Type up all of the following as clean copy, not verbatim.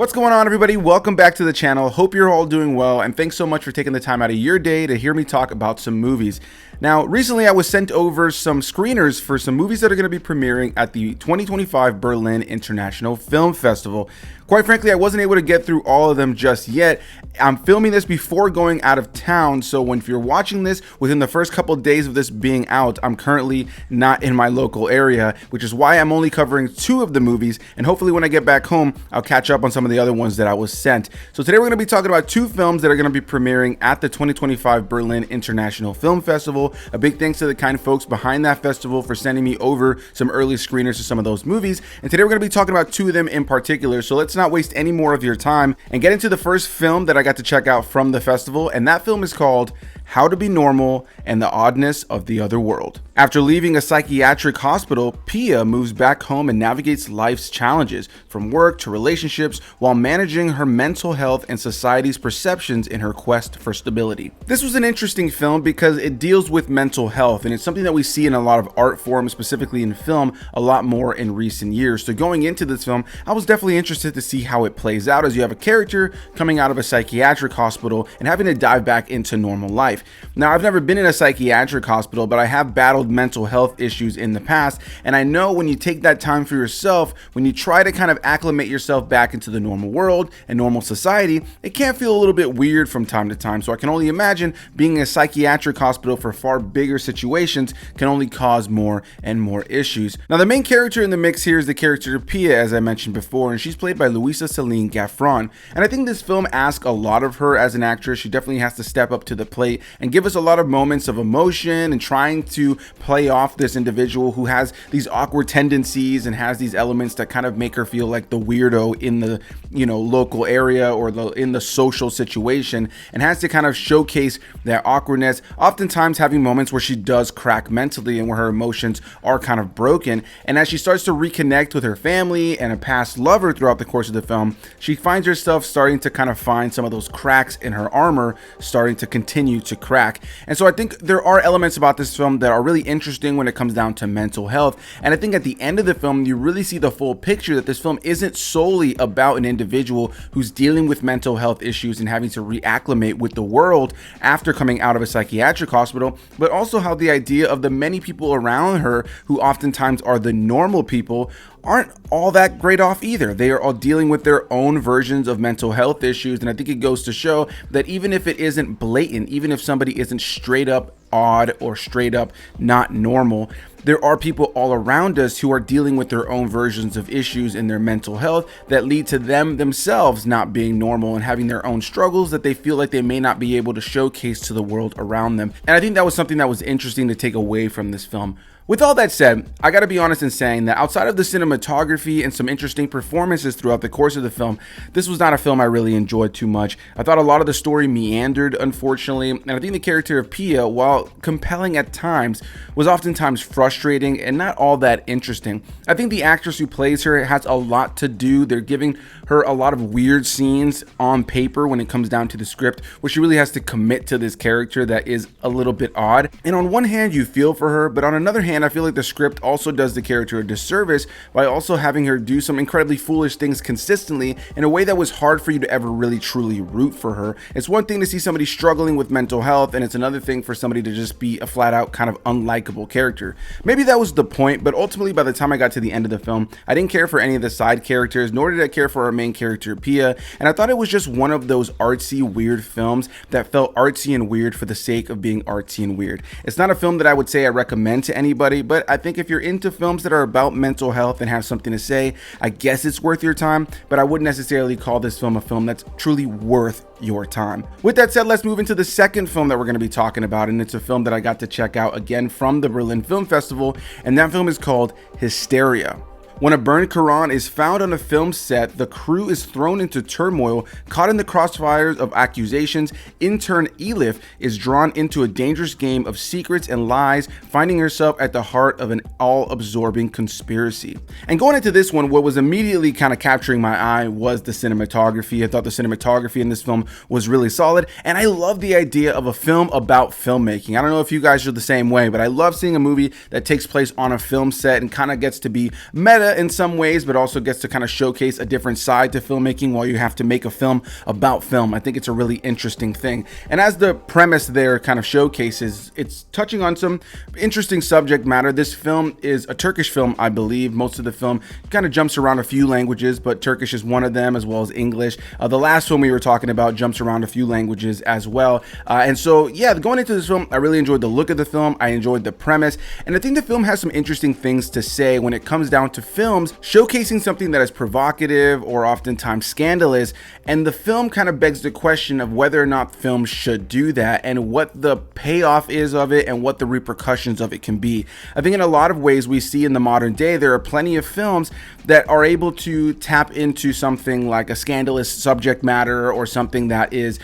What's going on, everybody? Welcome back to the channel. Hope you're all doing well, and thanks so much for taking the time out of your day to hear me talk about some movies. Now, recently I was sent over some screeners for some movies that are going to be premiering at the 2025 Berlin International Film Festival. Quite frankly, I wasn't able to get through all of them just yet. I'm filming this before going out of town, so if you're watching this within the first couple of days of this being out, I'm currently not in my local area, which is why I'm only covering 2 of the movies, and hopefully when I get back home, I'll catch up on some of the other ones that I was sent. So today we're going to be talking about 2 films that are going to be premiering at the 2025 Berlin International Film Festival. A big thanks to the kind folks behind that festival for sending me over some early screeners to some of those movies, and today we're going to be talking about 2 of them in particular, so let's not waste any more of your time and get into the first film that I got to check out from the festival, and that film is called How to Be Normal and the Oddness of the Other World. After leaving a psychiatric hospital, Pia moves back home and navigates life's challenges, from work to relationships, while managing her mental health and society's perceptions in her quest for stability. This was an interesting film because it deals with mental health, and it's something that we see in a lot of art forms, specifically in film, a lot more in recent years. So going into this film, I was definitely interested to see how it plays out, as you have a character coming out of a psychiatric hospital and having to dive back into normal life. Now, I've never been in a psychiatric hospital, but I have battled mental health issues in the past, and I know when you take that time for yourself, when you try to kind of acclimate yourself back into the normal world and normal society, it can feel a little bit weird from time to time. So I can only imagine being in a psychiatric hospital for far bigger situations can only cause more and more issues. Now, the main character in the mix here is the character Pia, as I mentioned before, and she's played by Louisa Celine Gaffron, and I think this film asks a lot of her as an actress. She definitely has to step up to the plate and give us a lot of moments of emotion and trying to play off this individual who has these awkward tendencies and has these elements that kind of make her feel like the weirdo in the local area or in the social situation, and has to kind of showcase that awkwardness, oftentimes having moments where she does crack mentally and where her emotions are kind of broken. And as she starts to reconnect with her family and a past lover throughout the course of the film, she finds herself starting to kind of find some of those cracks in her armor starting to continue to crack. And so I think there are elements about this film that are really interesting when it comes down to mental health, and I think at the end of the film you really see the full picture, that this film isn't solely about an individual who's dealing with mental health issues and having to reacclimate with the world after coming out of a psychiatric hospital, but also how the idea of the many people around her who oftentimes are the normal people aren't all that great off either. They are all dealing with their own versions of mental health issues, and I think it goes to show that even if it isn't blatant, even if somebody isn't straight up odd or straight up not normal, there are people all around us who are dealing with their own versions of issues in their mental health that lead to them themselves not being normal and having their own struggles that they feel like they may not be able to showcase to the world around them. And I think that was something that was interesting to take away from this film. With all that said, I gotta be honest in saying that outside of the cinematography and some interesting performances throughout the course of the film, this was not a film I really enjoyed too much. I thought a lot of the story meandered, unfortunately, and I think the character of Pia, while compelling at times, was oftentimes frustrating and not all that interesting. I think the actress who plays her has a lot to do. They're giving her a lot of weird scenes on paper when it comes down to the script, where she really has to commit to this character that is a little bit odd. And on one hand, you feel for her, but on another hand, I feel like the script also does the character a disservice by also having her do some incredibly foolish things consistently in a way that was hard for you to ever really truly root for her. It's one thing to see somebody struggling with mental health, and it's another thing for somebody to just be a flat out kind of unlikable character. Maybe that was the point, but ultimately by the time I got to the end of the film, I didn't care for any of the side characters, nor did I care for our main character Pia, and I thought it was just one of those artsy, weird films that felt artsy and weird for the sake of being artsy and weird. It's not a film that I would say I recommend to anybody, but I think if you're into films that are about mental health and have something to say, I guess it's worth your time, but I wouldn't necessarily call this film a film that's truly worth your time. With that said, let's move into the second film that we're going to be talking about, and it's a film that I got to check out again from the Berlin Film Festival, and that film is called Hysteria. When a burned Quran is found on a film set, the crew is thrown into turmoil, caught in the crossfires of accusations. Intern Elif is drawn into a dangerous game of secrets and lies, finding herself at the heart of an all-absorbing conspiracy. And going into this one, what was immediately kind of capturing my eye was the cinematography. I thought the cinematography in this film was really solid, and I love the idea of a film about filmmaking. I don't know if you guys are the same way, but I love seeing a movie that takes place on a film set and kind of gets to be meta meta in some ways, but also gets to kind of showcase a different side to filmmaking while you have to make a film about film. I think it's a really interesting thing. And as the premise there kind of showcases, it's touching on some interesting subject matter. This film is a Turkish film, I believe. Most of the film kind of jumps around a few languages, but Turkish is one of them, as well as English. The last film we were talking about jumps around a few languages as well. And so, yeah, going into this film, I really enjoyed the look of the film. I enjoyed the premise. And I think the film has some interesting things to say when it comes down to films showcasing something that is provocative or oftentimes scandalous. And the film kind of begs the question of whether or not films should do that and what the payoff is of it and what the repercussions of it can be. I think in a lot of ways we see in the modern day, there are plenty of films that are able to tap into something like a scandalous subject matter or something that is,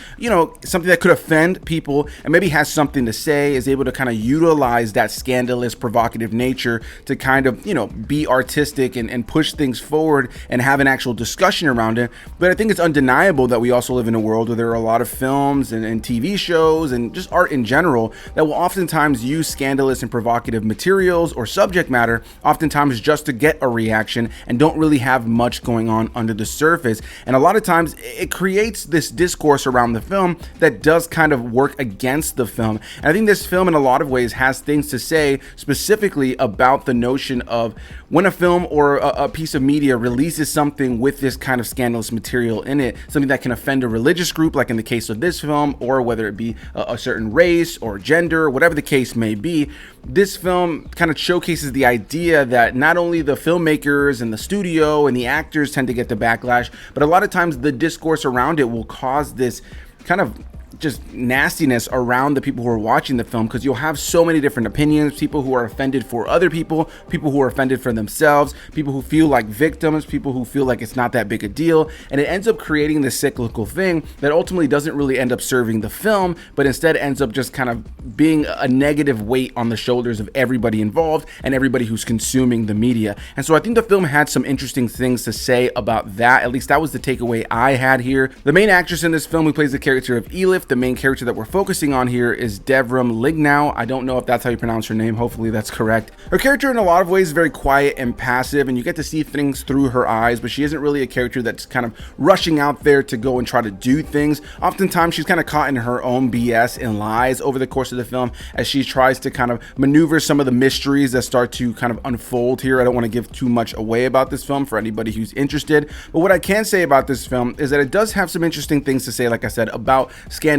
something that could offend people and maybe has something to say, is able to kind of utilize that scandalous, provocative nature to kind of, be artistic and push things forward and have an actual discussion around it. But I think it's undeniable that we also live in a world where there are a lot of films and TV shows and just art in general that will oftentimes use scandalous and provocative materials or subject matter, oftentimes just to get a reaction, and don't really have much going on under the surface. And a lot of times it creates this discourse around the film that does kind of work against the film. And I think this film in a lot of ways has things to say specifically about the notion of when a film or a piece of media releases something with this kind of scandalous material in it, something that can offend a religious group, like in the case of this film, or whether it be a certain race or gender, whatever the case may be. This film kind of showcases the idea that not only the filmmakers and the studio and the actors tend to get the backlash, but a lot of times the discourse around it will cause this kind of just nastiness around the people who are watching the film, because you'll have so many different opinions, people who are offended for other people who are offended for themselves, people who feel like victims, people who feel like it's not that big a deal, and it ends up creating this cyclical thing that ultimately doesn't really end up serving the film, but instead ends up just kind of being a negative weight on the shoulders of everybody involved and everybody who's consuming the media. And so I think the film had some interesting things to say about that. At least that was the takeaway I had here. The main actress in this film who plays the character of Elif, the main character that we're focusing on here, is Devrim Lignau. I don't know if that's how you pronounce her name. Hopefully that's correct. Her character in a lot of ways is very quiet and passive, and you get to see things through her eyes, but she isn't really a character that's kind of rushing out there to go and try to do things. Oftentimes she's kind of caught in her own BS and lies over the course of the film as she tries to kind of maneuver some of the mysteries that start to kind of unfold here. I don't want to give too much away about this film for anybody who's interested, but what I can say about this film is that it does have some interesting things to say, like I said, about scandalous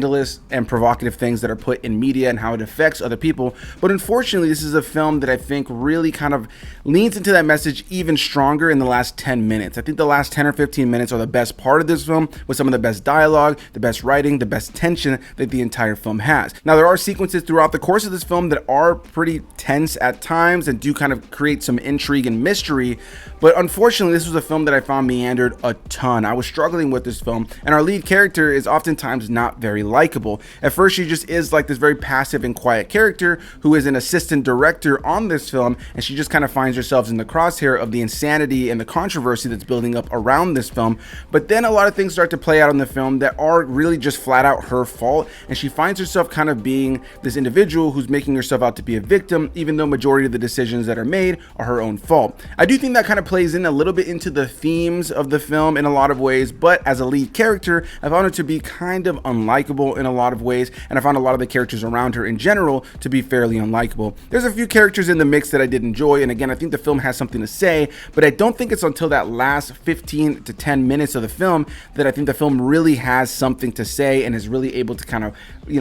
and provocative things that are put in media and how it affects other people. But unfortunately, this is a film that I think really kind of leans into that message even stronger in the last 10 minutes. I think the last 10 or 15 minutes are the best part of this film, with some of the best dialogue, the best writing, the best tension that the entire film has. Now, there are sequences throughout the course of this film that are pretty tense at times and do kind of create some intrigue and mystery, but unfortunately, this was a film that I found meandered a ton. I was struggling with this film, and our lead character is oftentimes not very likable. At first, she just is like this very passive and quiet character who is an assistant director on this film, and she just kind of finds herself in the crosshair of the insanity and the controversy that's building up around this film. But then a lot of things start to play out in the film that are really just flat out her fault, and she finds herself kind of being this individual who's making herself out to be a victim, even though majority of the decisions that are made are her own fault. I do think that kind of plays in a little bit into the themes of the film in a lot of ways, but as a lead character, I found her to be kind of unlikable in a lot of ways, and I found a lot of the characters around her in general to be fairly unlikable. There's a few characters in the mix that I did enjoy, and again, I think the film has something to say, but I don't think it's until that last 15 to 10 minutes of the film that I think the film really has something to say and is really able to kind of,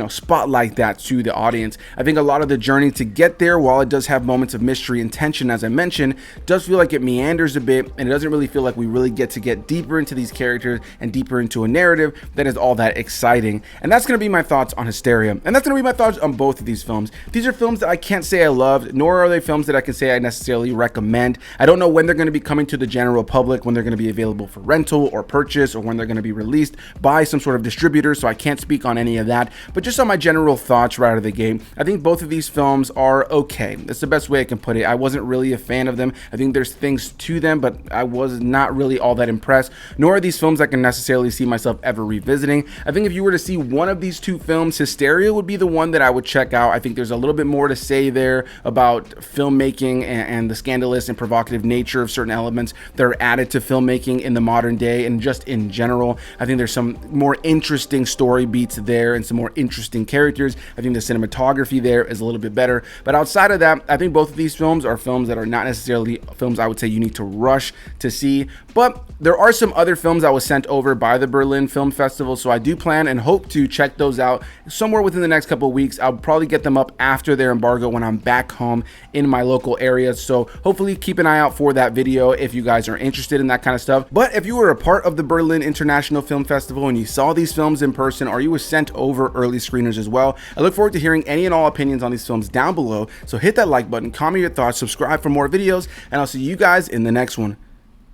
spotlight that to the audience. I think a lot of the journey to get there, while it does have moments of mystery and tension, as I mentioned, does feel like it meanders a bit, and it doesn't really feel like we really get deeper into these characters and deeper into a narrative that is all that exciting. And that's going to be my thoughts on Hysteria, and that's going to be my thoughts on both of these films. These are films that I can't say I loved, nor are they films that I can say I necessarily recommend. I don't know when they're going to be coming to the general public, when they're going to be available for rental or purchase, or when they're going to be released by some sort of distributor, so I can't speak on any of that. But just on my general thoughts right out of the gate, I think both of these films are okay. That's the best way I can put it. I wasn't really a fan of them. I think there's things to them, but I was not really all that impressed, nor are these films I can necessarily see myself ever revisiting. I think if you were to see one of these two films, Hysteria would be the one that I would check out. I think there's a little bit more to say there about filmmaking and the scandalous and provocative nature of certain elements that are added to filmmaking in the modern day and just in general. I think there's some more interesting story beats there and some more interesting characters. I think the cinematography there is a little bit better. But outside of that, I think both of these films are films that are not necessarily films I would say you need to rush to see. But there are some other films that was sent over by the Berlin Film Festival, so I do plan and hope to check those out somewhere within the next couple of weeks. I'll probably get them up after their embargo when I'm back home in my local area, so hopefully keep an eye out for that video if you guys are interested in that kind of stuff. But if you were a part of the Berlin International Film Festival and you saw these films in person, or you were sent over early screeners as well, I look forward to hearing any and all opinions on these films down below. So hit that like button, comment your thoughts, subscribe for more videos, and I'll see you guys in the next one.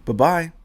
Bye-bye.